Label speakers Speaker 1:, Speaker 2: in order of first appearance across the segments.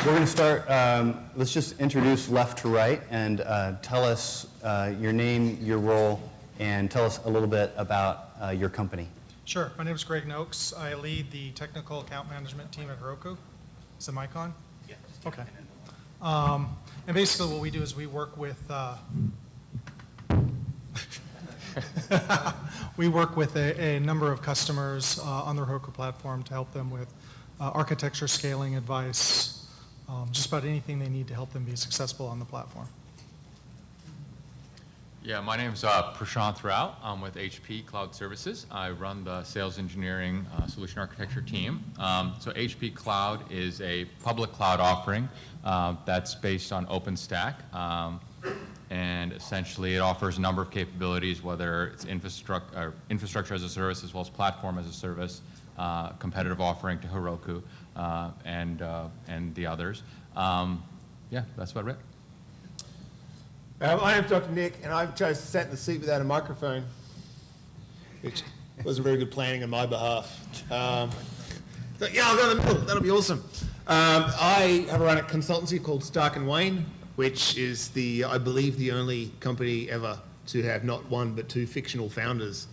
Speaker 1: We're going to start, let's just introduce left to right and tell us your name, your role, and tell us a little bit about your company.
Speaker 2: Sure. My name is Greg Noakes. I lead the technical account management team at Heroku. Is the mic on?
Speaker 1: Yeah.
Speaker 2: Okay. And basically what we do is we work with a number of customers on the Heroku platform to help them with architecture, scaling advice, just about anything they need to help them be successful on the platform.
Speaker 3: Yeah, my name is Prashant Rao. I'm with HP Cloud Services. I run the sales engineering solution architecture team. So HP Cloud is a public cloud offering that's based on OpenStack. And essentially it offers a number of capabilities, whether it's infrastructure as a service as well as platform as a service, competitive offering to Heroku and the others. Yeah, that's about it.
Speaker 4: My name's Dr. Nick, and I chose to sit in the seat without a microphone, which wasn't very good planning on my behalf. But yeah, I'll go in the middle. That'll be awesome. I have run a consultancy called Stark & Wayne, which is I believe, the only company ever to have not one but two fictional founders.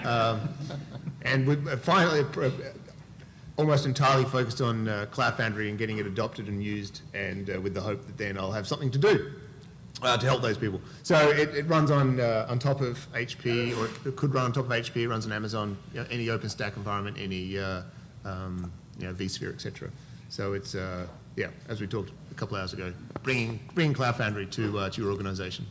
Speaker 4: And we're finally almost entirely focused on Cloud Foundry and getting it adopted and used, and with the hope that then I'll have something to do. To help those people. So it runs on top of HP, or it could run on top of HP. It runs on Amazon, any OpenStack environment, any vSphere, etc. So it's as we talked a couple hours ago, bringing Cloud Foundry to your organization.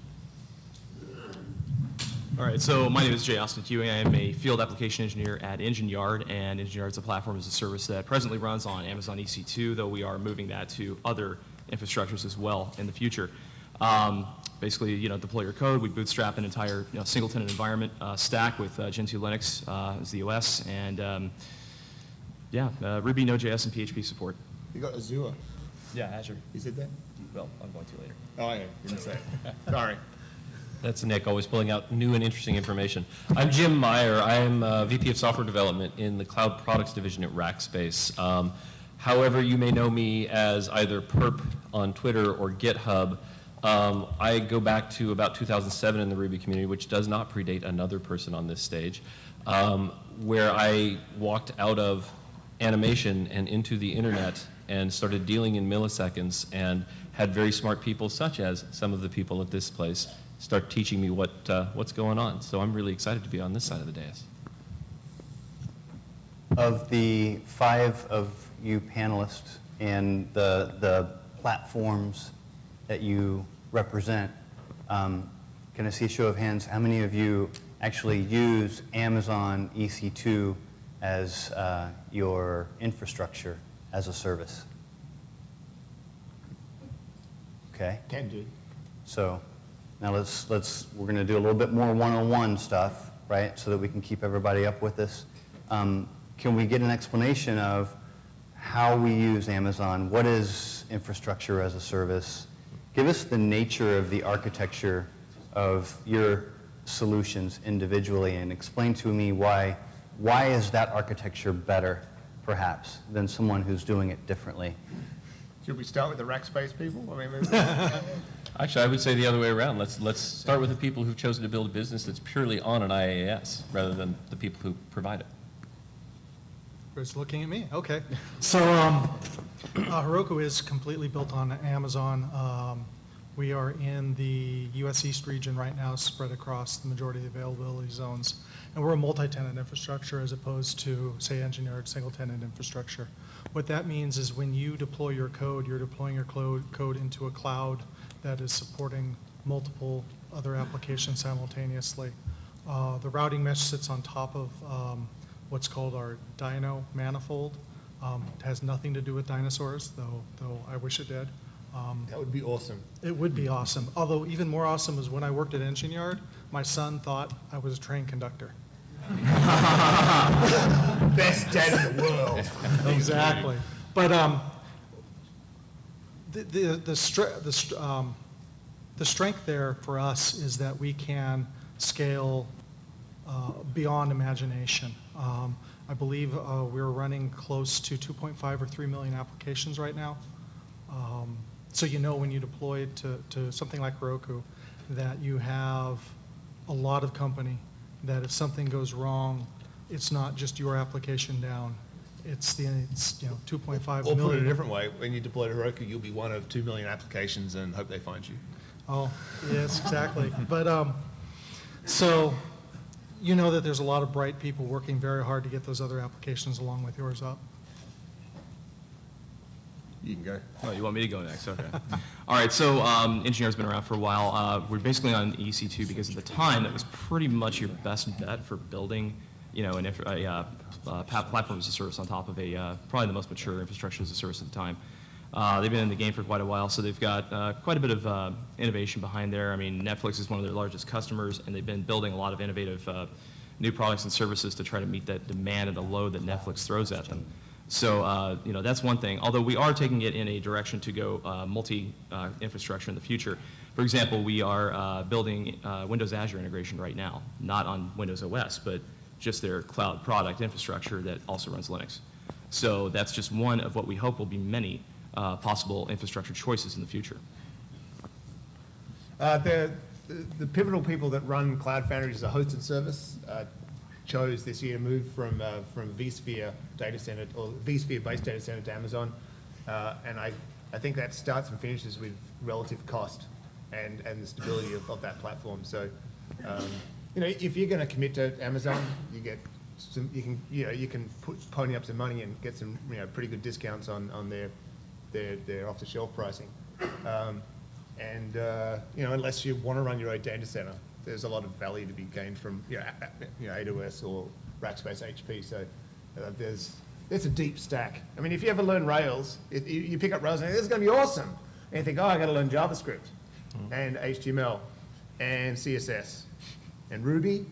Speaker 5: All right, so my name is Jay Austin Huey. I am a field application engineer at Engine Yard, and Engine Yard is a platform as a service that presently runs on Amazon EC2, though we are moving that to other infrastructures as well in the future. Basically, deploy your code. We bootstrap an entire single-tenant environment stack with Gentoo Linux as the OS, and Ruby, Node.js, and PHP support.
Speaker 4: You got Azure.
Speaker 5: Yeah, Azure.
Speaker 4: You said that?
Speaker 5: Well, I'm going to later.
Speaker 4: Oh, yeah. You didn't say it. Sorry.
Speaker 6: That's Nick, always pulling out new and interesting information. I'm Jim Meyer. I am VP of Software Development in the Cloud Products Division at Rackspace. However, you may know me as either Perp on Twitter or GitHub. I go back to about 2007 in the Ruby community, which does not predate another person on this stage, where I walked out of animation and into the internet and started dealing in milliseconds, and had very smart people, such as some of the people at this place, start teaching me what's going on. So I'm really excited to be on this side of the dais.
Speaker 1: Of the 5 of you panelists and the platforms that you represent, can I see a show of hands? How many of you actually use Amazon EC2 as your infrastructure as a service? Okay.
Speaker 4: Can do.
Speaker 1: So now we're going to do a little bit more one-on-one stuff, right? So that we can keep everybody up with this. Can we get an explanation of how we use Amazon? What is infrastructure as a service? Give us the nature of the architecture of your solutions individually, and explain to me why is that architecture better, perhaps, than someone who's doing it differently?
Speaker 4: Should we start with the Rackspace people?
Speaker 6: Actually, I would say the other way around. Let's start with the people who've chosen to build a business that's purely on an IaaS, rather than the people who provide it.
Speaker 2: Everybody's looking at me. Okay. So Heroku is completely built on Amazon. We are in the US East region right now, spread across the majority of the availability zones. And we're a multi-tenant infrastructure as opposed to, say, engineered single-tenant infrastructure. What that means is when you deploy your code, you're deploying your code into a cloud that is supporting multiple other applications simultaneously. The routing mesh sits on top of what's called our Dino manifold. It has nothing to do with dinosaurs, though I wish it did.
Speaker 4: That would be awesome.
Speaker 2: It would be awesome. Although even more awesome is when I worked at Engine Yard, my son thought I was a train conductor.
Speaker 4: Best dad in the world.
Speaker 2: Exactly. But the strength there for us is that we can scale beyond imagination. I believe we're running close to 2.5 or 3 million applications right now. So you know when you deploy it to something like Heroku, that you have a lot of company, that if something goes wrong, it's not just your application down. It's 2.5
Speaker 4: Or
Speaker 2: million.
Speaker 4: put it a different way, when you deploy to Heroku, you'll be one of 2 million applications and hope they find you.
Speaker 2: Oh, yes, exactly. But, so, you know that there's a lot of bright people working very hard to get those other applications along with yours up.
Speaker 4: You can go.
Speaker 5: Oh, you want me to go next? Okay. All right, so Engineer's been around for a while. We're basically on EC2 because at the time, that was pretty much your best bet for building, platform as a service on top of probably the most mature infrastructure as a service at the time. They've been in the game for quite a while, so they've got quite a bit of innovation behind there. I mean, Netflix is one of their largest customers, and they've been building a lot of innovative new products and services to try to meet that demand and the load that Netflix throws at them. So, that's one thing. Although we are taking it in a direction to go multi-infrastructure in the future. For example, we are building Windows Azure integration right now, not on Windows OS, but just their cloud product infrastructure that also runs Linux. So that's just one of what we hope will be many possible infrastructure choices in the future.
Speaker 4: The pivotal people that run Cloud Foundry as a hosted service chose this year to move from vSphere data center, or vSphere-based data center to Amazon. And I think that starts and finishes with relative cost and the stability of that platform. So, if you're going to commit to Amazon, you get some, you can pony up some money and get some, pretty good discounts on their off-the-shelf pricing. Unless you want to run your own data center, there's a lot of value to be gained from AWS or Rackspace HP. So there's a deep stack. I mean, if you ever learn Rails, you pick up Rails and this is going to be awesome. And you think, I got to learn JavaScript and HTML and CSS and Ruby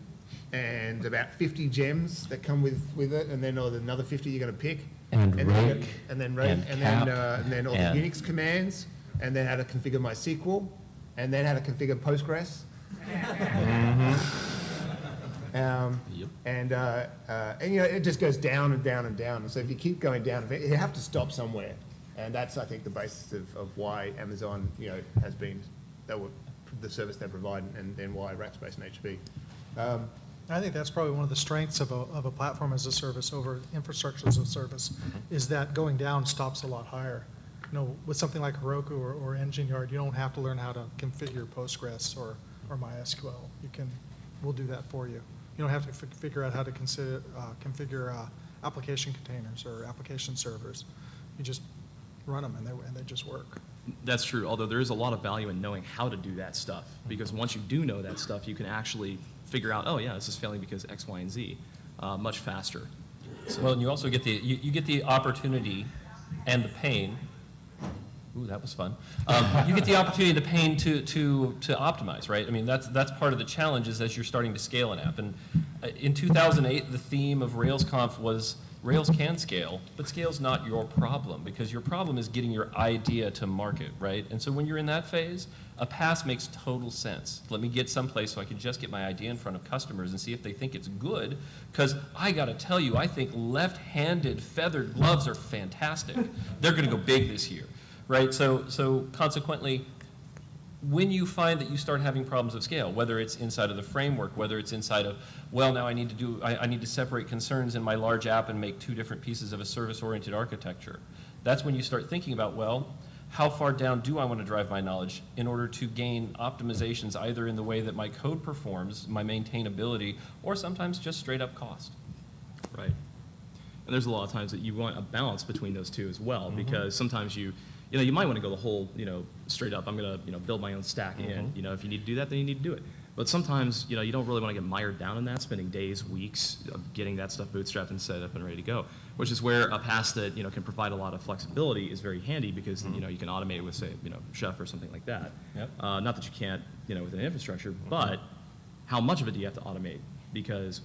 Speaker 4: and about 50 gems that come with it, and then another 50 you're going to pick.
Speaker 6: And
Speaker 4: then
Speaker 6: rake,
Speaker 4: and then all
Speaker 6: and-
Speaker 4: the Unix commands, and then how to configure MySQL, and then how to configure Postgres. It just goes down and down and down. And so if you keep going down, you have to stop somewhere. And that's, I think, the basis of why Amazon, has been the service they provide, and why Rackspace and HP.
Speaker 2: I think that's probably one of the strengths of a platform as a service over infrastructure as a service, is that going down stops a lot higher. With something like Heroku or Engine Yard, you don't have to learn how to configure Postgres or MySQL. We'll do that for you. You don't have to figure out how to configure application containers or application servers. You just run them and they just work.
Speaker 5: That's true, although there is a lot of value in knowing how to do that stuff, because once you do know that stuff, you can actually figure out, oh yeah, this is failing because X, Y, and Z much faster. So,
Speaker 6: Well, and you also get you get the opportunity and the pain. Ooh, that was fun. You get the opportunity and the pain to optimize, right? I mean, that's part of the challenge is as you're starting to scale an app. And in 2008, the theme of RailsConf was Rails can scale, but scale's not your problem, because your problem is getting your idea to market, right? And so when you're in that phase, a pass makes total sense. Let me get someplace so I can just get my idea in front of customers and see if they think it's good, because I got to tell you, I think left-handed feathered gloves are fantastic. They're going to go big this year, right? So consequently, when you find that you start having problems of scale, whether it's inside of the framework, whether it's inside of, well, now I need to separate concerns in my large app and make two different pieces of a service-oriented architecture. That's when you start thinking about, well, how far down do I want to drive my knowledge in order to gain optimizations either in the way that my code performs, my maintainability, or sometimes just straight up cost.
Speaker 5: right. And there's a lot of times that you want a balance between those two as well, because sometimes you might want to go the whole, straight up, I'm going to build my own stack in. If you need to do that, then you need to do it. But sometimes, you don't really want to get mired down in that, spending days, weeks of getting that stuff bootstrapped and set up and ready to go, which is where a pass that, can provide a lot of flexibility is very handy, because, you can automate it with, say, Chef or something like that.
Speaker 6: Yep.
Speaker 5: Not that you can't, with an infrastructure, but how much of it do you have to automate? Because,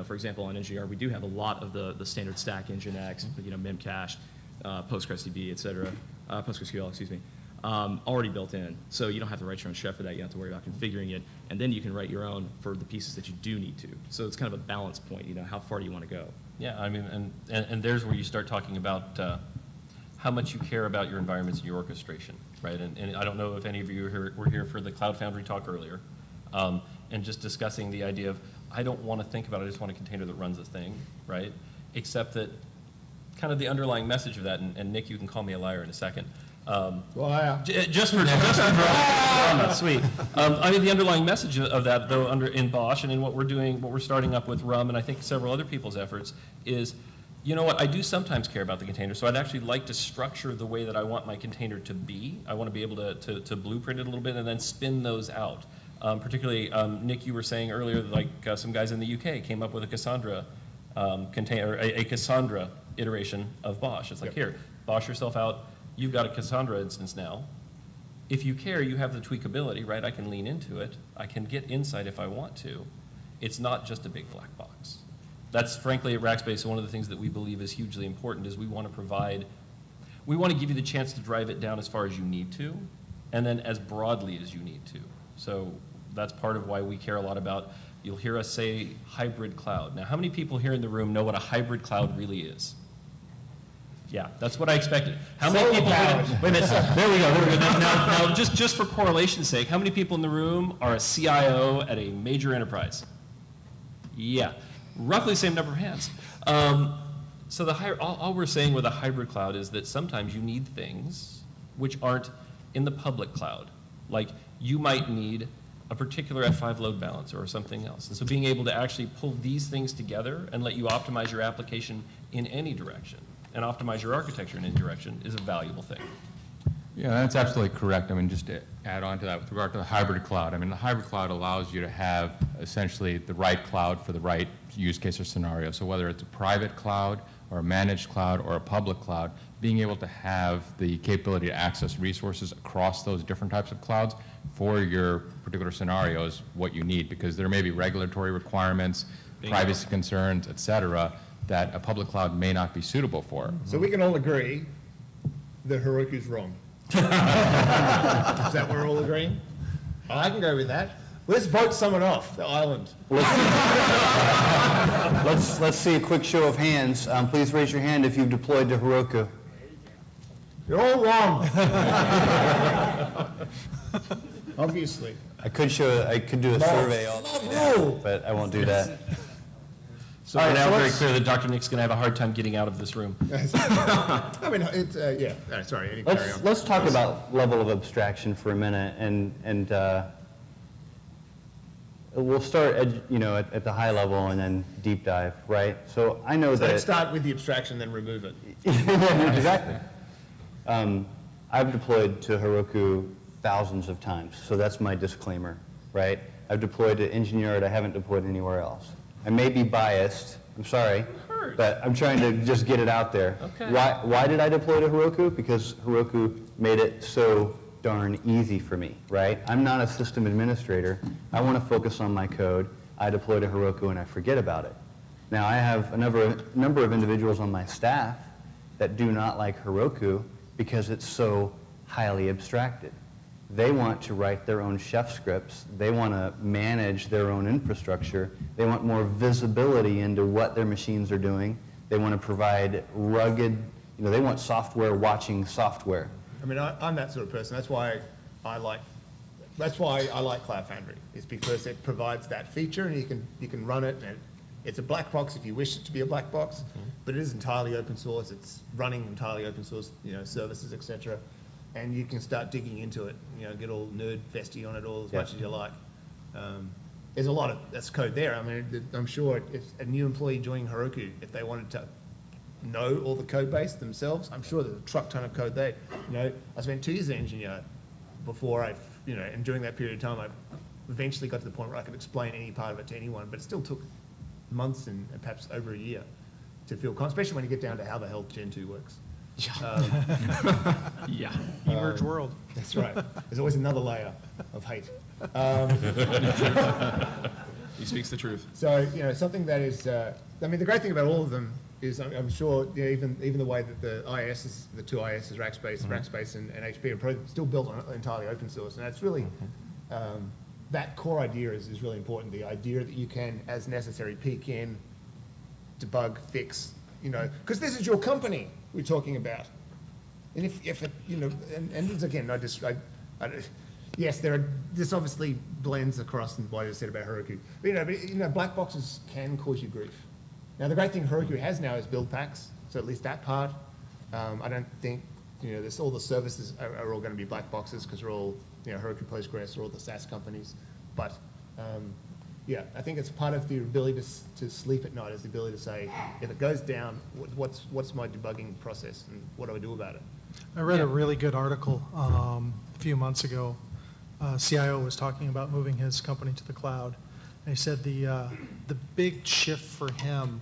Speaker 5: for example, on NGR, we do have a lot of the standard stack, Nginx, Memcache, PostgreSDB, et cetera, PostgreSQL, excuse me, already built in. So you don't have to write your own chef for that. You don't have to worry about configuring it. And then you can write your own for the pieces that you do need to. So it's kind of a balance point, how far do you want to go?
Speaker 6: Yeah, I mean, and there's where you start talking about how much you care about your environments and your orchestration, right? And I don't know if any of you were here for the Cloud Foundry talk earlier, and just discussing the idea of, I don't want to think about it, I just want a container that runs a thing, right? Except that kind of the underlying message of that, and Nick, you can call me a liar in a second. Just for drama, sweet. I mean, the underlying message of that, though, in Bosch and in what we're doing, what we're starting up with Rum, and I think several other people's efforts, is, you know what, I do sometimes care about the container, so I'd actually like to structure the way that I want my container to be. I want to be able to blueprint it a little bit and then spin those out. Particularly, Nick, you were saying earlier, like some guys in the UK came up with a Cassandra container, a Cassandra iteration of Bosch. It's like, here, Bosch yourself out. You've got a Cassandra instance now. If you care, you have the tweakability, right? I can lean into it. I can get insight if I want to. It's not just a big black box. That's frankly at Rackspace one of the things that we believe is hugely important is we want to give you the chance to drive it down as far as you need to, and then as broadly as you need to. So that's part of why we care a lot about, you'll hear us say hybrid cloud. Now, how many people here in the room know what a hybrid cloud really is? Yeah, that's what I expected. How many people? Wait a minute. There we go. Now, just for correlation's sake, how many people in the room are a CIO at a major enterprise? Yeah, roughly the same number of hands. So all we're saying with a hybrid cloud is that sometimes you need things which aren't in the public cloud. Like you might need a particular F5 load balancer or something else. And so being able to actually pull these things together and let you optimize your application in any direction and optimize your architecture in any direction is a valuable thing.
Speaker 3: Yeah, that's absolutely correct. I mean, just to add on to that with regard to the hybrid cloud, I mean, the hybrid cloud allows you to have essentially the right cloud for the right use case or scenario. So whether it's a private cloud or a managed cloud or a public cloud, being able to have the capability to access resources across those different types of clouds for your particular scenario is what you need, because there may be regulatory requirements, privacy concerns, et cetera, that a public cloud may not be suitable for.
Speaker 4: So we can all agree that Heroku's wrong. Is that what we're all agreeing? I can go with that. Let's vote someone off the island.
Speaker 1: Let's see a quick show of hands. Please raise your hand if you've deployed to Heroku.
Speaker 4: You're all wrong. Obviously.
Speaker 1: I could do a survey all day, but I won't do that.
Speaker 6: So all right, now very clear that Dr. Nick's going to have a hard time getting out of this room.
Speaker 4: I mean, it's, yeah. Sorry, carry on.
Speaker 1: Let's talk about level of abstraction for a minute, and we'll start at the high level and then deep dive, right? So I know that.
Speaker 4: Let's start with the abstraction, then remove it.
Speaker 1: Exactly. I've deployed to Heroku thousands of times, so that's my disclaimer, right? I've deployed to Engineered, I haven't deployed anywhere else. I may be biased, I'm sorry, but I'm trying to just get it out there.
Speaker 6: Okay.
Speaker 1: Why did I deploy to Heroku? Because Heroku made it so darn easy for me, right? I'm not a system administrator. I want to focus on my code. I deploy to Heroku and I forget about it. Now I have a number of individuals on my staff that do not like Heroku because it's so highly abstracted. They want to write their own chef scripts. They want to manage their own infrastructure. They want more visibility into what their machines are doing. They want to provide rugged, they want software watching software.
Speaker 4: I mean, I'm that sort of person. That's why I like Cloud Foundry. It's because it provides that feature, and you can run it. And it's a black box if you wish it to be a black box, but it is entirely open source. It's running entirely open source, services, etc. And you can start digging into it. Get all nerd festy on it all as much as you like. There's a lot of that's code there. I mean, I'm sure if a new employee joining Heroku, if they wanted to know all the code base themselves, I'm sure there's a truck ton of code there. I spent 2 years as an engineer before and during that period of time, I eventually got to the point where I could explain any part of it to anyone, but it still took months and perhaps over a year to feel confident, especially when you get down to how the hell Gen 2 works.
Speaker 5: Yeah.
Speaker 2: Emerge world.
Speaker 4: That's right. There's always another layer of hate.
Speaker 5: He speaks the truth.
Speaker 4: So, something that is, the great thing about all of them is I'm sure even the way that the ISs, the 2 ISs, Rackspace and HP are probably still built on entirely open source. And that's really, that core idea is really important. The idea that you can, as necessary, peek in, debug, fix, because this is your company we're talking about. And if it, you know, and it's again, yes, this obviously blends across in what I said about Heroku. But, black boxes can cause you grief. Now, the great thing Heroku has now is build packs, so at least that part, I don't think, all the services are all going to be black boxes because we're all, Heroku, Postgres, or all the SaaS companies. But, yeah, I think it's part of the ability to sleep at night is the ability to say, if it goes down, what's my debugging process and what do I do about it?
Speaker 2: I read a really good article a few months ago. CIO was talking about moving his company to the cloud. And he said the big shift for him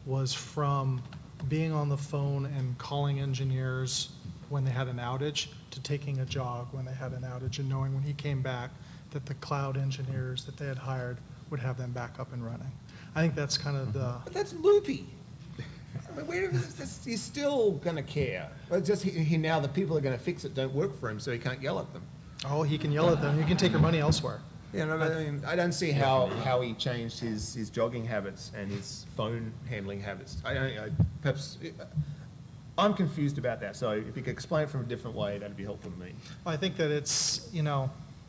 Speaker 2: was from being on the phone and calling engineers when they had an outage to taking a jog when they had an outage and knowing when he came back that the cloud engineers that they had hired would have them back up and running. I think that's kind of the...
Speaker 4: But that's loopy. I mean, he's still going to care. But just now the people that are going to fix it don't work for him, so he can't yell at them.
Speaker 2: Oh, he can yell at them. You can take your money elsewhere.
Speaker 4: Yeah, no, I mean, I don't see how he changed his jogging habits and his phone handling habits. I'm confused about that. So if you could explain it from a different way, that'd be helpful to me.
Speaker 2: I think that it's,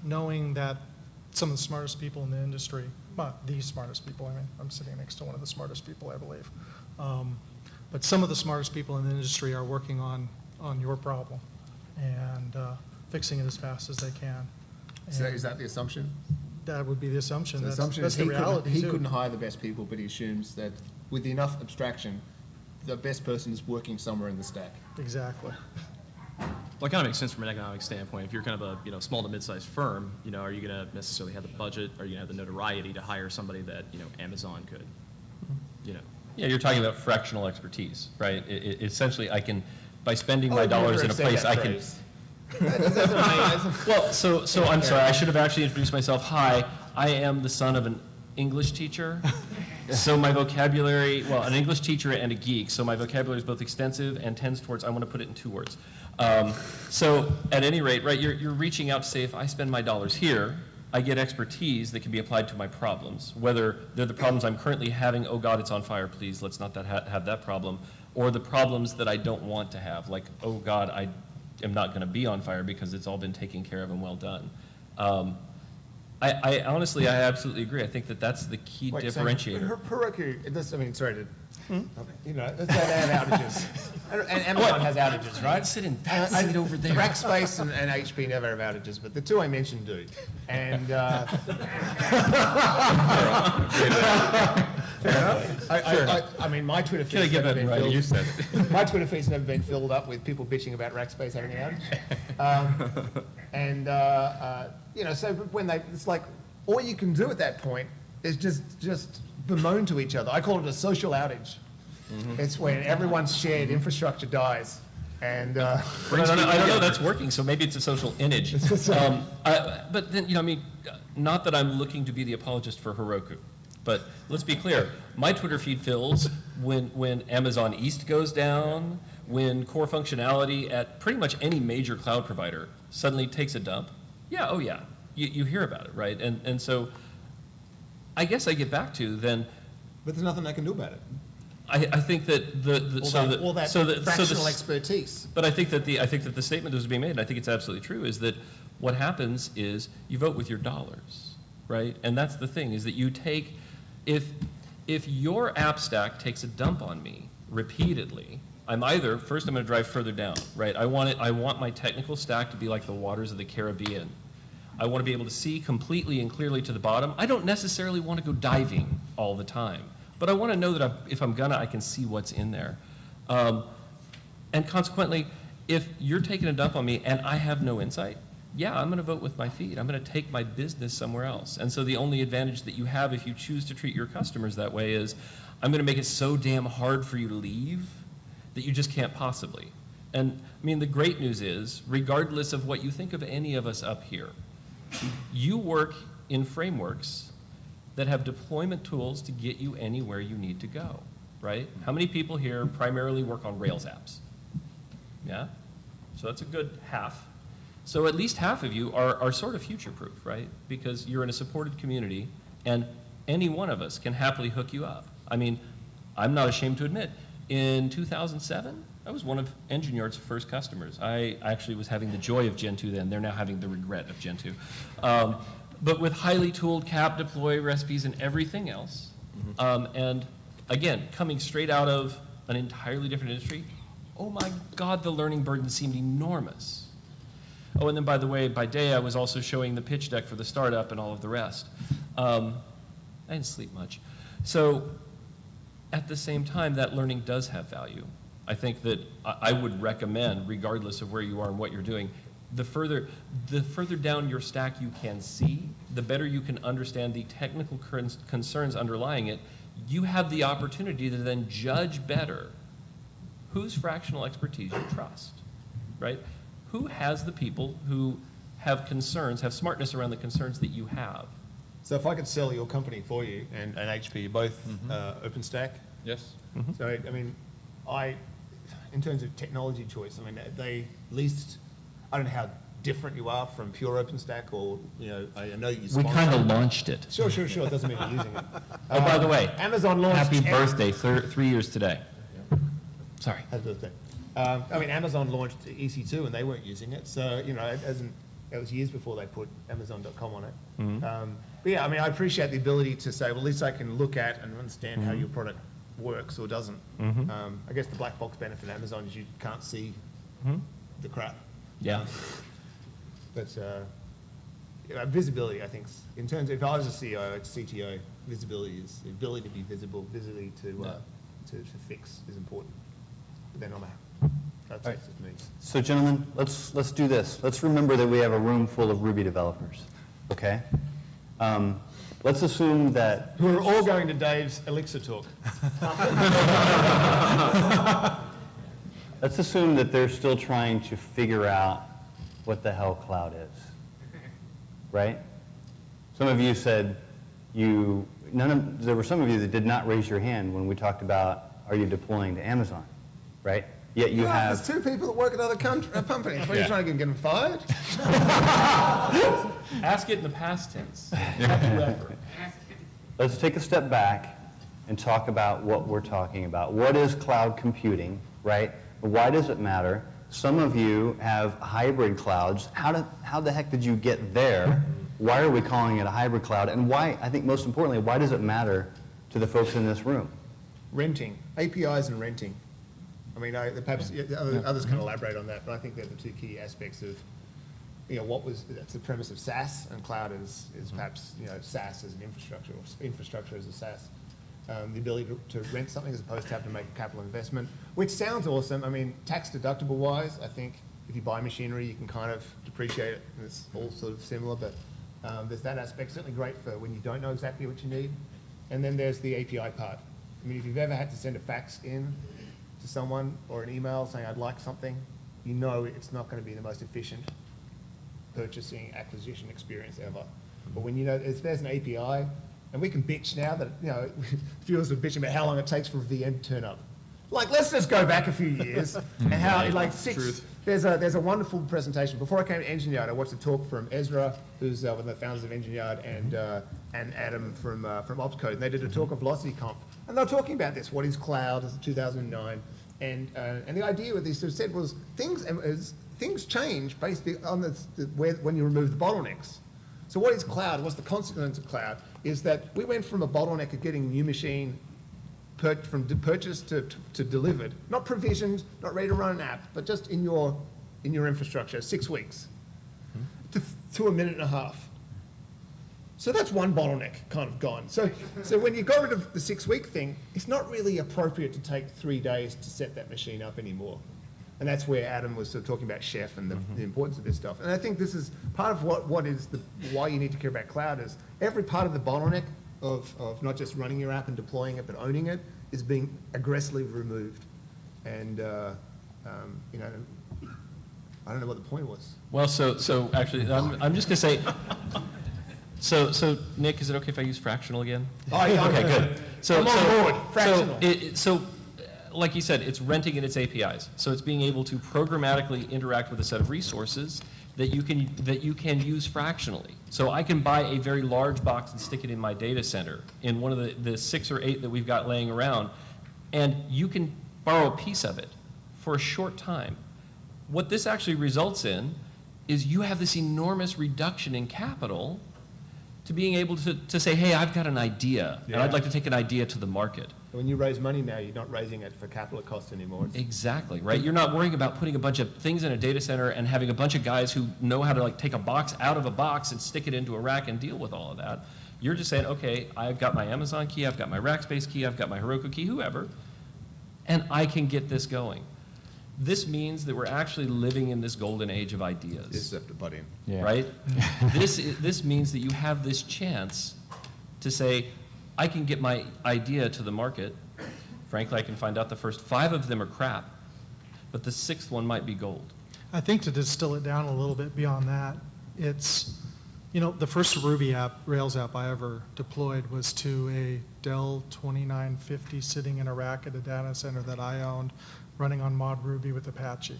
Speaker 2: knowing that some of the smartest people in the industry, not the smartest people, I mean, I'm sitting next to one of the smartest people, I believe. But some of the smartest people in the industry are working on your problem and fixing it as fast as they can.
Speaker 4: Is that the assumption?
Speaker 2: That would be the assumption.
Speaker 4: So the
Speaker 2: That's
Speaker 4: assumption is
Speaker 2: the reality,
Speaker 4: he
Speaker 2: too.
Speaker 4: couldn't hire the best people, but he assumes that with enough abstraction, the best person is working somewhere in the stack.
Speaker 2: Exactly.
Speaker 5: Well, it kind of makes sense from an economic standpoint. If you're kind of a small to mid-sized firm, are you going to necessarily have the budget? Are you going to have the notoriety to hire somebody that Amazon could?
Speaker 6: Yeah, you're talking about fractional expertise, right? Essentially, I can, by spending my
Speaker 4: I've
Speaker 6: dollars
Speaker 4: never
Speaker 6: in a
Speaker 4: said
Speaker 6: place,
Speaker 4: that
Speaker 6: I can.
Speaker 4: phrase. That's
Speaker 6: Well, so I'm sorry, I should have actually introduced myself. Hi, I am the son of an English teacher. So my vocabulary, an English teacher and a geek, so my vocabulary is both extensive and tends towards, I want to put it in 2 words. So at any rate, right, you're reaching out to say, if I spend my dollars here, I get expertise that can be applied to my problems, whether they're the problems I'm currently having, oh God, it's on fire, please, let's not have that problem, or the problems that I don't want to have, like, oh God, I am not going to be on fire because it's all been taken care of and well done. I honestly, I absolutely agree. I think that that's the key differentiator.
Speaker 4: Heroku, sorry to, let's have outages. And Amazon has outages, right?
Speaker 6: Sit in that seat over there.
Speaker 4: Rackspace and HP never have outages, but the 2 I mentioned do. And fair enough. I mean, my Twitter feed's never been filled.
Speaker 6: You said it.
Speaker 4: My Twitter feed's never been filled up with people bitching about Rackspace having an outage. So when it's like all you can do at that point is just bemoan to each other. I call it a social outage. Mm-hmm. It's when everyone's shared infrastructure dies. And
Speaker 6: I don't know that's working, so maybe it's a social image. But then, not that I'm looking to be the apologist for Heroku, but let's be clear. My Twitter feed fills when Amazon East goes down, when core functionality at pretty much any major cloud provider suddenly takes a dump. Yeah, oh yeah, you hear about it, right? And so I guess I get back to then.
Speaker 4: But there's nothing I can do about it.
Speaker 6: I think that
Speaker 4: fractional expertise.
Speaker 6: But I think that the statement that was being made, and I think it's absolutely true, is that what happens is you vote with your dollars, right? And that's the thing, is that you take, if your app stack takes a dump on me repeatedly, I'm going to drive further down, right? I want my technical stack to be like the waters of the Caribbean. I want to be able to see completely and clearly to the bottom. I don't necessarily want to go diving all the time. But I want to know that if I'm gonna, I can see what's in there. And consequently, if you're taking a dump on me and I have no insight, yeah, I'm going to vote with my feet. I'm going to take my business somewhere else. And so the only advantage that you have if you choose to treat your customers that way is I'm going to make it so damn hard for you to leave that you just can't possibly. And I mean, the great news is, regardless of what you think of any of us up here, you work in frameworks that have deployment tools to get you anywhere you need to go, right? How many people here primarily work on Rails apps? Yeah? So that's a good half. So at least half of you are sort of future-proof, right? Because you're in a supported community, and any one of us can happily hook you up. I mean, I'm not ashamed to admit, in 2007, I was one of Engine Yard's first customers. I actually was having the joy of Gen 2 then. They're now having the regret of Gen 2. But with highly tooled cap, deploy recipes, and everything else. And again, coming straight out of an entirely different industry, oh my God, the learning burden seemed enormous. Oh, and then by the way, by day I was also showing the pitch deck for the startup and all of the rest. I didn't sleep much. So at the same time, that learning does have value. I think that I would recommend, regardless of where you are and what you're doing, the further down your stack you can see, the better you can understand the technical concerns underlying it. You have the opportunity to then judge better whose fractional expertise you trust, right? Who has the people who have concerns, have smartness around the concerns that you have?
Speaker 4: So if I could sell your company for you and HP, you're both OpenStack.
Speaker 3: Yes.
Speaker 4: So I mean, in terms of technology choice, I mean, they least, I don't know how different you are from pure OpenStack, or I know you.
Speaker 6: We kind of launched it.
Speaker 4: Sure. It doesn't mean you're using it.
Speaker 6: Oh, by the way,
Speaker 4: Amazon launched.
Speaker 6: happy birthday, 3 years today. Sorry.
Speaker 4: Happy birthday. I mean, Amazon launched EC2 and they weren't using it, so it was years before they put Amazon.com on it. But yeah, I mean, I appreciate the ability to say, well, at least I can look at and understand how your product works or doesn't. I guess the black box benefit of Amazon is you can't see the crap.
Speaker 6: Yeah.
Speaker 4: But visibility, I think, in terms of, if I was a CEO, CTO, visibility is the ability to be visible, visibility to fix is important. But then that's
Speaker 1: Right.
Speaker 4: just me.
Speaker 1: So gentlemen, let's do this. Let's remember that we have a room full of Ruby developers, okay? Let's assume that...
Speaker 4: Who are all going to Dave's Elixir talk.
Speaker 1: Let's assume that they're still trying to figure out what the hell cloud is, right? Some of you said there were some of you that did not raise your hand when we talked about, are you deploying to Amazon, right? Yet you have...
Speaker 4: There's two people that work at other companies. What are you trying to get them fired?
Speaker 5: Ask it in the past tense.
Speaker 1: Let's take a step back and talk about what we're talking about. What is cloud computing, right? Why does it matter? Some of you have hybrid clouds. How the heck did you get there? Why are we calling it a hybrid cloud? And why, I think most importantly, why does it matter to the folks in this room?
Speaker 4: Renting. APIs and renting. I mean, perhaps others can elaborate on that, but I think they're the two key aspects of, that's the premise of SaaS, and cloud is perhaps, SaaS as an infrastructure, or infrastructure as a SaaS. The ability to rent something as opposed to have to make a capital investment, which sounds awesome. I mean, tax deductible wise, I think if you buy machinery, you can kind of depreciate it, and it's all sort of similar, but there's that aspect, certainly great for when you don't know exactly what you need. And then there's the API part. I mean, if you've ever had to send a fax in to someone or an email saying, I'd like something, it's not going to be the most efficient purchasing acquisition experience ever. But when if there's an API, and we can bitch now that, viewers are bitching about how long it takes for a VM to turn up. Like, let's just go back a few years and how, there's a wonderful presentation. Before I came to Engine Yard, I watched a talk from Ezra, who's one of the founders of Engine Yard, and Adam from Opscode. And they did a talk on Velocity Conf. And they were talking about this, what is cloud, this is 2009. And the idea with this said was things change basically on when you remove the bottlenecks. So what is cloud? What's the consequence of cloud? Is that we went from a bottleneck of getting a new machine from purchase to delivered, not provisioned, not ready to run an app, but just in your infrastructure, 6 weeks, to a minute and a half. So that's one bottleneck kind of gone. So when you got rid of the 6-week thing, it's not really appropriate to take 3 days to set that machine up anymore. And that's where Adam was sort of talking about Chef and the importance of this stuff. And I think this is part of why you need to care about cloud is every part of the bottleneck of not just running your app and deploying it, but owning it, is being aggressively removed. And, I don't know what the point was.
Speaker 6: Well, so actually, I'm just going to say, so Nick, is it okay if I use fractional again?
Speaker 4: Oh, yeah,
Speaker 6: okay, good.
Speaker 4: I'm on board, fractional.
Speaker 6: So like you said, it's renting in its APIs. So it's being able to programmatically interact with a set of resources that you can use fractionally. So I can buy a very large box and stick it in my data center in one of the 6 or 8 that we've got laying around, and you can borrow a piece of it for a short time. What this actually results in is you have this enormous reduction in capital to being able to say, hey, I've got an idea, and I'd like to take an idea to the market.
Speaker 4: When you raise money now, you're not raising it for capital costs anymore.
Speaker 6: Exactly, right? You're not worrying about putting a bunch of things in a data center and having a bunch of guys who know how to like take a box out of a box and stick it into a rack and deal with all of that. You're just saying, okay, I've got my Amazon key, I've got my Rackspace key, I've got my Heroku key, whoever, and I can get this going. This means that we're actually living in this golden age of ideas.
Speaker 4: Just have to butt in.
Speaker 6: Right? This means that you have this chance to say, I can get my idea to the market. Frankly, I can find out the first 5 of them are crap, but the 6th one might be gold.
Speaker 2: I think to distill it down a little bit beyond that, it's, the first Ruby app, Rails app I ever deployed was to a Dell 2950 sitting in a rack at a data center that I owned, running on mod Ruby with Apache.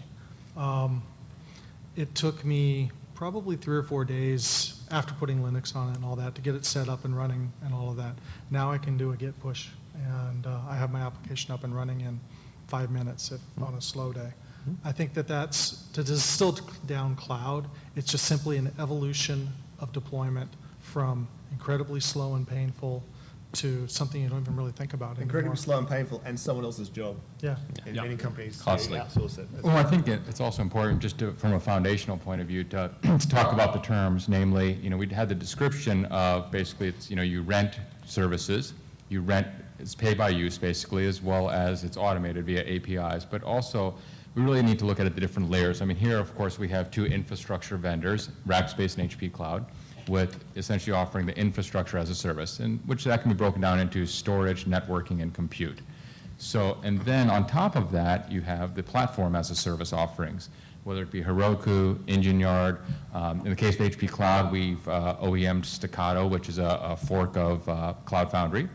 Speaker 2: It took me probably 3 or 4 days after putting Linux on it and all that to get it set up and running and all of that. Now I can do a git push, and I have my application up and running in 5 minutes if on a slow day. I think that's, to distill down cloud, it's just simply an evolution of deployment from incredibly slow and painful to something you don't even really think about anymore.
Speaker 4: Incredibly slow and painful, and someone else's job.
Speaker 2: Yeah.
Speaker 4: In many companies,
Speaker 3: Costly.
Speaker 4: they outsource it.
Speaker 3: Well, I think it's also important, just from a foundational point of view, to talk about the terms. Namely, we had the description of basically it's you rent services, it's pay by use basically, as well as it's automated via APIs. But also, we really need to look at the different layers. I mean, here, of course, we have 2 infrastructure vendors, Rackspace and HP Cloud, with essentially offering the infrastructure as a service, and which that can be broken down into storage, networking, and compute. So, and then on top of that, you have the platform as a service offerings, whether it be Heroku, EngineYard. In the case of HP Cloud, we've OEM'd Staccato, which is a fork of Cloud Foundry.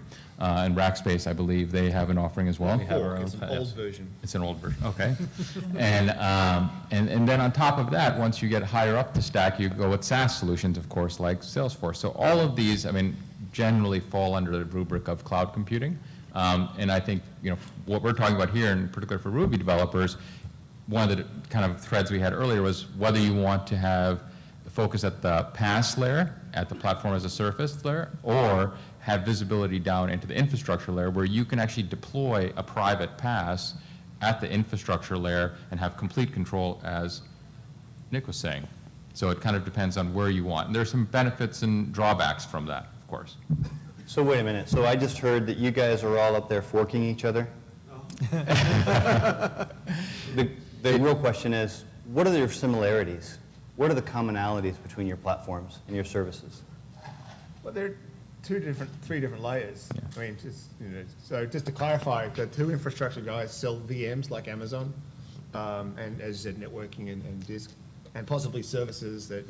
Speaker 3: And Rackspace, I believe, they have an offering as well.
Speaker 6: We have our own.
Speaker 4: It's an old version.
Speaker 3: It's an old version, okay. And then on top of that, once you get higher up the stack, you go with SaaS solutions, of course, like Salesforce. So all of these, generally fall under the rubric of cloud computing. And I think, what we're talking about here, in particular for Ruby developers, one of the kind of threads we had earlier was whether you want to have the focus at the PaaS layer, at the platform as a service layer, or have visibility down into the infrastructure layer where you can actually deploy a private PaaS at the infrastructure layer and have complete control, as Nick was saying. So it kind of depends on where you want. And there's some benefits and drawbacks from that, of course.
Speaker 1: So wait a minute. So I just heard that you guys are all up there forking each other? The real question is, what are your similarities? What are the commonalities between your platforms and your services?
Speaker 4: Well, there are 3 different layers. Yeah. So just to clarify, the 2 infrastructure guys sell VMs like Amazon, and as you said, networking and disk, and possibly services that,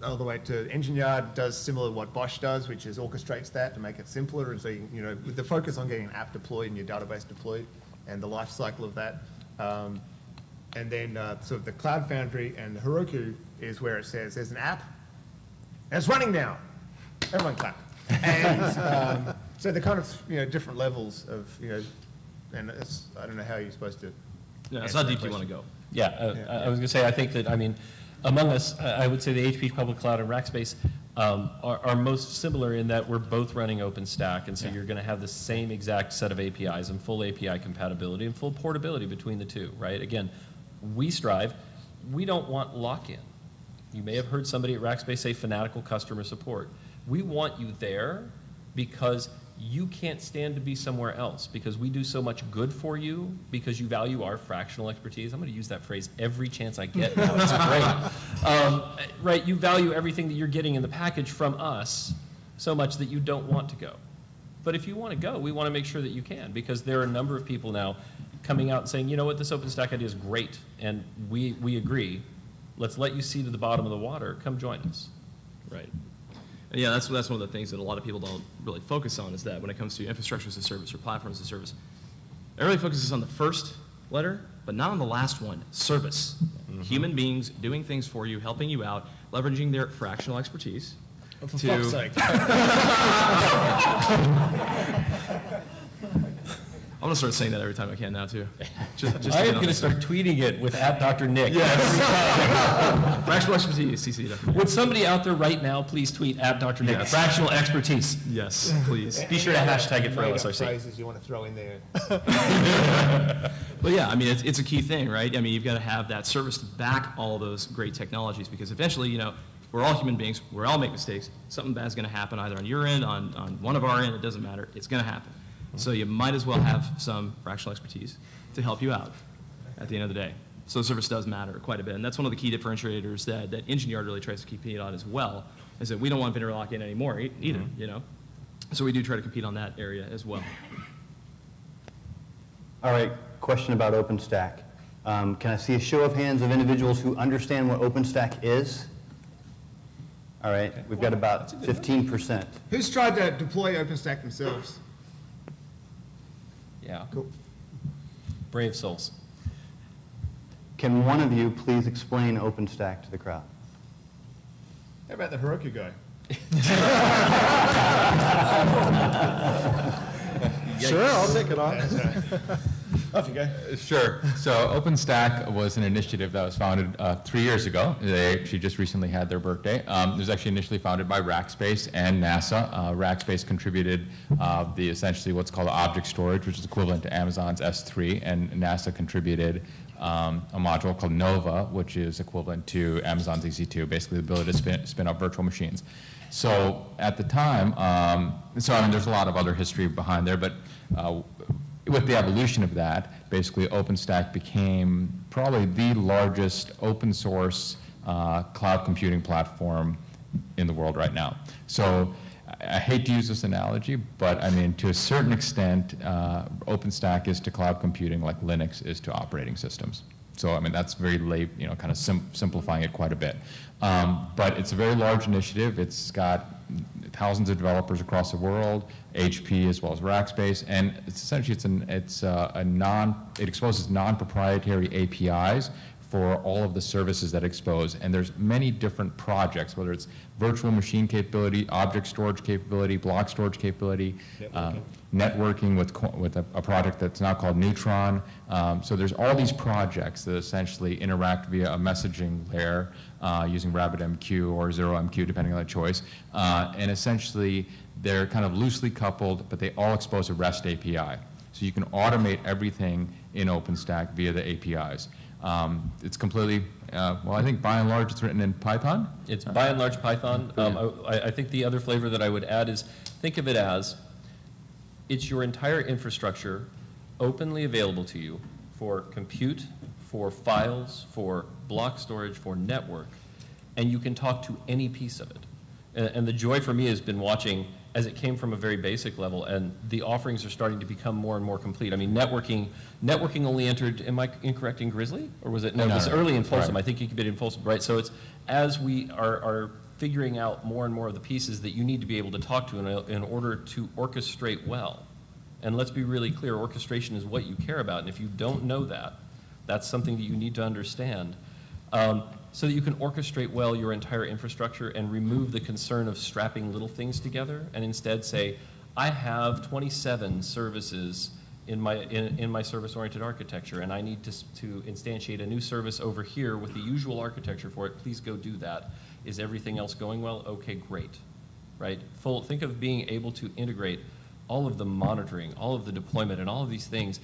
Speaker 4: all the way to EngineYard does similar to what Bosch does, which is orchestrates that to make it simpler. And so, with the focus on getting an app deployed and your database deployed and the life cycle of that. And then sort of the Cloud Foundry and the Heroku is where it says there's an app and it's running now. Everyone clap. And so they're kind of, different levels of, and I don't know how you're supposed to.
Speaker 5: Yeah, it's how deep you want to go.
Speaker 6: I was going to say, I think that, among us, I would say the HP Public Cloud and Rackspace are most similar in that we're both running OpenStack, and so you're going to have the same exact set of APIs and full API compatibility and full portability between the 2, right? Again, we don't want lock-in. You may have heard somebody at Rackspace say fanatical customer support. We want you there because you can't stand to be somewhere else, because we do so much good for you, because you value our fractional expertise. I'm going to use that phrase every chance I get. It's great. Right, you value everything that you're getting in the package from us so much that you don't want to go. But if you want to go, we want to make sure that you can, because there are a number of people now coming out and saying, you know what, this OpenStack idea is great, and we agree. Let's let you see to the bottom of the water. Come join us.
Speaker 5: Right. And yeah, that's one of the things that a lot of people don't really focus on, is that when it comes to infrastructure as a service or platform as a service, everybody focuses on the first letter, but not on the last one, service. Mm-hmm. Human beings doing things for you, helping you out, leveraging their fractional expertise.
Speaker 4: Oh, for fuck's sake.
Speaker 5: I'm gonna start saying that every time I can now too. Just
Speaker 6: I
Speaker 5: to
Speaker 6: am
Speaker 5: get on
Speaker 6: going to
Speaker 5: this.
Speaker 6: start tweeting it with @Dr. Nick.
Speaker 5: Fractional expertise, CC definitely.
Speaker 6: Would somebody out there right now please tweet @Dr. Nick?
Speaker 5: Yes.
Speaker 6: Fractional expertise.
Speaker 5: Yes, please.
Speaker 6: Be sure to hashtag it for
Speaker 4: Make up
Speaker 6: LSRC.
Speaker 4: phrases you want to throw in there.
Speaker 5: But yeah, I mean, it's a key thing, right? I mean, you've got to have that service to back all those great technologies, because eventually, we're all human beings, we all make mistakes. Something bad's going to happen either on your end, on one of our end, it doesn't matter, it's going to happen. So you might as well have some fractional expertise to help you out at the end of the day. So service does matter quite a bit, and that's one of the key differentiators that Engine Yard really tries to compete on as well, is that we don't want vendor lock-in anymore either, So we do try to compete on that area as well.
Speaker 1: All right, question about OpenStack. Can I see a show of hands of individuals who understand what OpenStack is? All right, we've got about 15%.
Speaker 4: Who's tried to deploy OpenStack themselves?
Speaker 6: Yeah.
Speaker 4: Cool.
Speaker 6: Brave souls.
Speaker 1: Can one of you please explain OpenStack to the crowd?
Speaker 4: How about the Heroku guy?
Speaker 2: Sure, I'll take it on.
Speaker 4: Off you go.
Speaker 3: Sure. So OpenStack was an initiative that was founded 3 years ago. They actually just recently had their birthday. It was actually initially founded by Rackspace and NASA. Rackspace contributed the essentially what's called object storage, which is equivalent to Amazon's S3, and NASA contributed a module called Nova, which is equivalent to Amazon's EC2, basically the ability to spin up virtual machines. So at the time, there's a lot of other history behind there, but with the evolution of that, basically OpenStack became probably the largest open source cloud computing platform in the world right now. So I hate to use this analogy, but I mean, to a certain extent, OpenStack is to cloud computing like Linux is to operating systems. So I mean, that's very kind of simplifying it quite a bit. But it's a very large initiative. It's got thousands of developers across the world, HP as well as Rackspace, and it's essentially it exposes non-proprietary APIs for all of the services that expose, and there's many different projects, whether it's virtual machine capability, object storage capability, block storage capability, networking with a project that's now called Neutron. So there's all these projects that essentially interact via a messaging layer using RabbitMQ or ZeroMQ, depending on the choice. And essentially, they're kind of loosely coupled, but they all expose a REST API. So you can automate everything in OpenStack via the APIs. It's completely, I think by and large it's written in Python.
Speaker 6: It's by and large Python. I think the other flavor that I would add is, think of it as, it's your entire infrastructure openly available to you for compute, for files, for block storage, for network, and you can talk to any piece of it. And the joy for me has been watching as it came from a very basic level, and the offerings are starting to become more and more complete. I mean, networking only entered, am I incorrect, in Grizzly? Or was it, no, it was early in Folsom.
Speaker 3: Right.
Speaker 6: I think you could be in Folsom, right? So it's, as we are figuring out more and more of the pieces that you need to be able to talk to in order to orchestrate well. And let's be really clear, orchestration is what you care about, and if you don't know that, that's something that you need to understand. So that you can orchestrate well your entire infrastructure and remove the concern of strapping little things together, and instead say, I have 27 services in my service-oriented architecture, and I need to instantiate a new service over here with the usual architecture for it. Please go do that. Is everything else going well? Okay, great. Right? Think of being able to integrate all of the monitoring, all of the deployment, and all of these things,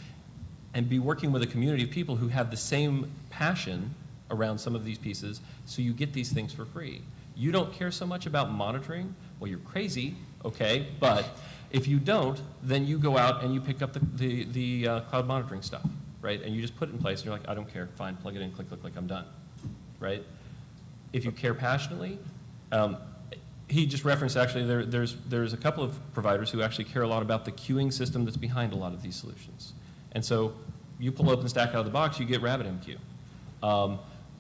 Speaker 6: and be working with a community of people who have the same passion around some of these pieces, so you get these things for free. You don't care so much about monitoring, well, you're crazy, okay, but if you don't, then you go out and you pick up the cloud monitoring stuff, right, and you just put it in place, and you're like, I don't care, fine, plug it in, click, click, click, I'm done, right? If you care passionately, he just referenced, actually, there's a couple of providers who actually care a lot about the queuing system that's behind a lot of these solutions. And so you pull OpenStack out of the box, you get RabbitMQ.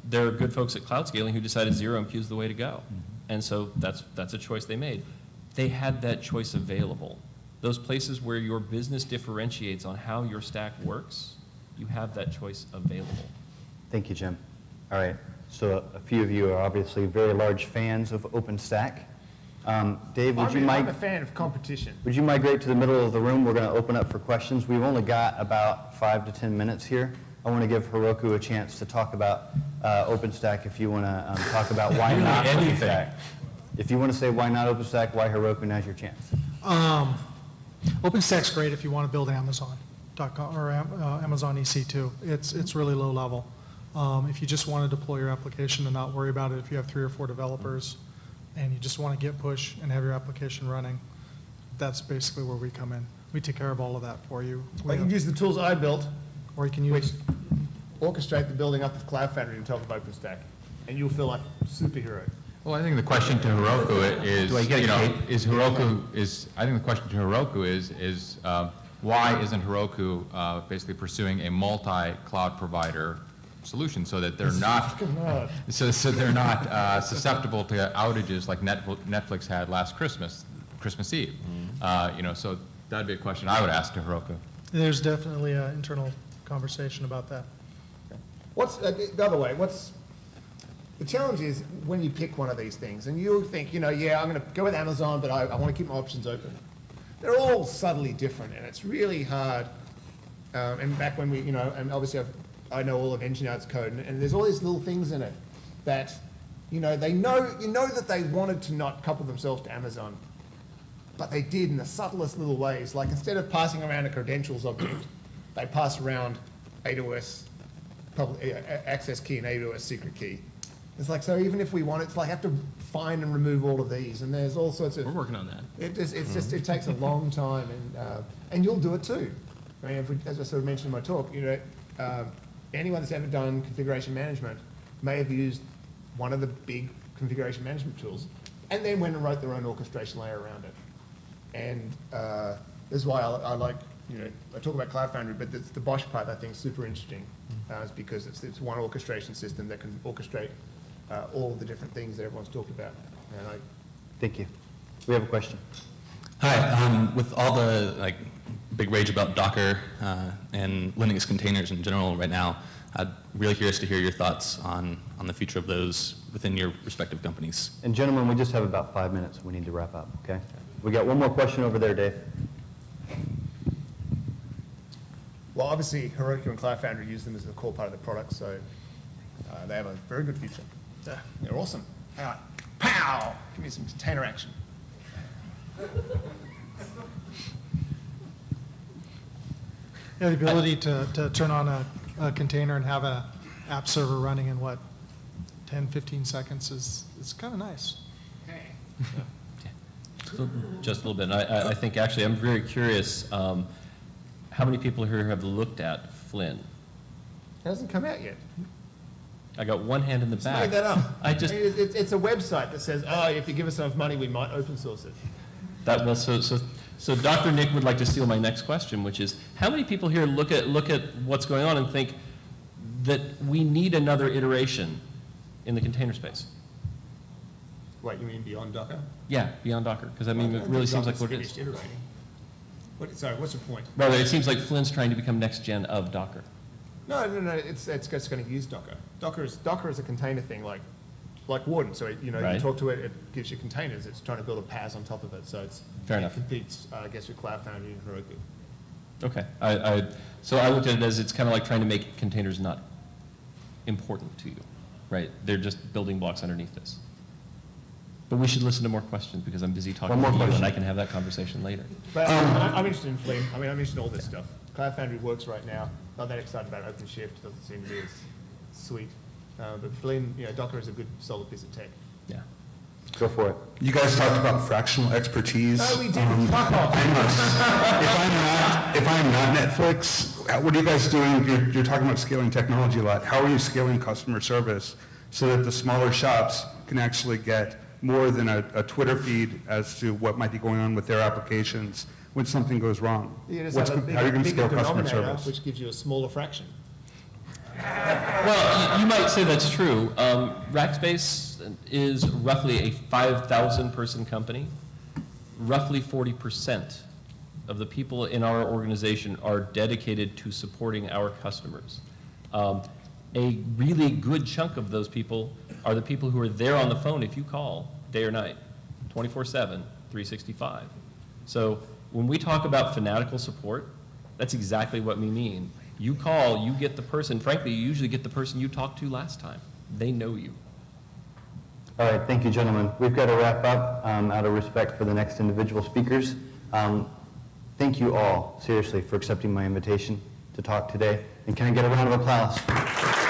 Speaker 6: There are good folks at Cloud Scaling who decided ZeroMQ is the way to go. And so that's a choice they made. They had that choice available. Those places where your business differentiates on how your stack works, you have that choice available.
Speaker 1: Thank you, Jim. All right, so a few of you are obviously very large fans of OpenStack. Dave, would you
Speaker 4: I'm a
Speaker 1: migrate?
Speaker 4: fan of competition.
Speaker 1: Would you migrate to the middle of the room? We're going to open up for questions. We've only got about 5 to 10 minutes here. I want to give Heroku a chance to talk about OpenStack if you want to talk about why not OpenStack. If you want to say why not OpenStack, why Heroku, now's your chance.
Speaker 2: OpenStack's great if you want to build Amazon.com or Amazon EC2. It's really low level. If you just want to deploy your application and not worry about it, if you have 3 or 4 developers and you just want to get push and have your application running, that's basically where we come in. We take care of all of that for you.
Speaker 4: Or you can use the tools I built,
Speaker 2: Or you can
Speaker 4: which
Speaker 2: use,
Speaker 4: orchestrate the building up of Cloud Foundry on top of OpenStack, and you'll feel like a superhero.
Speaker 3: Well, I think the question to Heroku is,
Speaker 6: Do I get a
Speaker 3: you know,
Speaker 6: cake?
Speaker 3: I think the question to Heroku is why isn't Heroku basically pursuing a multi-cloud provider solution so that they're not, so they're not susceptible to outages like Netflix had last Christmas Eve. You know, so that'd be a question I would ask to Heroku.
Speaker 2: there's definitely an internal conversation about that.
Speaker 4: What's, the other way, the challenge is when you pick one of these things and you think, you know, yeah, I'm going to go with Amazon, but I want to keep my options open. They're all subtly different, and it's really hard. And back when we, you know, and obviously I know all of Engineered's code, and there's all these little things in it that, you know, you know that they wanted to not couple themselves to Amazon, but they did in the subtlest little ways. Like instead of passing around a credentials object, they pass around AWS public access key and AWS secret key. It's like, so even if we want it, it's like I have to find and remove all of these, and there's all sorts of.
Speaker 5: We're working on that.
Speaker 4: It takes a long time, and you'll do it too. I mean, as I sort of mentioned in my talk, you know, anyone that's ever done configuration management may have used one of the big configuration management tools, and then went and wrote their own orchestration layer around it. And this is why I like, you know, I talk about Cloud Foundry, but the Bosch part I think is super interesting, is because it's one orchestration system that can orchestrate all of the different things that everyone's talked about. And
Speaker 1: Thank you. We have a question.
Speaker 7: Hi, with all the big rage about Docker and Linux containers in general right now, I'm really curious to hear your thoughts on the future of those within your respective companies.
Speaker 1: And gentlemen, we just have about 5 minutes. We need to wrap up, okay? We got one more question over there, Dave.
Speaker 4: well, obviously Heroku and Cloud Foundry use them as a core part of the product, so they have a very good future. They're awesome. All right, pow! Give me some container action.
Speaker 2: Yeah, the ability to turn on a container and have an app server running in 10, 15 seconds is kind of nice.
Speaker 6: So just a little bit. I think actually I'm very curious, how many people here have looked at Flynn?
Speaker 4: It hasn't come out yet.
Speaker 6: I got one hand in the
Speaker 4: Just
Speaker 6: back.
Speaker 4: made that up.
Speaker 6: It's
Speaker 4: It's a website that says, oh, if you give us enough money, we might open source it.
Speaker 6: So Dr. Nick would like to steal my next question, which is, how many people here look at what's going on and think that we need another iteration in the container space?
Speaker 4: Wait, you mean beyond Docker?
Speaker 6: Yeah, beyond Docker, because I mean, it really seems like what it is.
Speaker 4: Finished iterating. Sorry, what's your point?
Speaker 6: Rather, it seems like Flynn's trying to become next gen of Docker.
Speaker 4: No, it's just going to use Docker. Docker is a container thing, like Warden. So you
Speaker 6: Right.
Speaker 4: talk to it, it gives you containers. It's trying to build a PaaS on top of it. So
Speaker 6: Fair enough.
Speaker 4: It competes, I guess, with Cloud Foundry and Heroku.
Speaker 6: Okay. So I looked at it as it's kind of like trying to make containers not important to you, right? They're just building blocks underneath this. But we should listen to more questions because I'm busy talking
Speaker 1: One more
Speaker 6: to you
Speaker 1: question.
Speaker 6: and I can have that conversation later.
Speaker 4: But I'm interested in Flynn. I mean, I'm interested in all this stuff. Cloud Foundry works right now. Not that excited about OpenShift. Doesn't seem to be as sweet. But Flynn, Docker is a good, solid piece of tech.
Speaker 6: Yeah.
Speaker 1: Go for it.
Speaker 8: You guys talked about fractional expertise.
Speaker 4: No, we didn't. Fuck off.
Speaker 8: If I'm not Netflix, what are you guys doing? You're talking about scaling technology a lot. How are you scaling customer service so that the smaller shops can actually get more than a Twitter feed as to what might be going on with their applications when something goes wrong?
Speaker 4: You just
Speaker 8: How
Speaker 4: have
Speaker 8: are
Speaker 4: a
Speaker 8: you going to
Speaker 4: bigger
Speaker 8: scale customer
Speaker 4: denominator,
Speaker 8: service?
Speaker 4: which gives you a smaller fraction.
Speaker 6: Well, you might say that's true. Rackspace is roughly a 5,000 person company. Roughly 40% of the people in our organization are dedicated to supporting our customers. A really good chunk of those people are the people who are there on the phone if you call, day or night, 24/7, 365. So when we talk about fanatical support, that's exactly what we mean. You call, you get the person, frankly, you usually get the person you talked to last time. They know you.
Speaker 1: All right, thank you, gentlemen. We've got to wrap up out of respect for the next individual speakers. Thank you all, seriously, for accepting my invitation to talk today. And can I get a round of applause?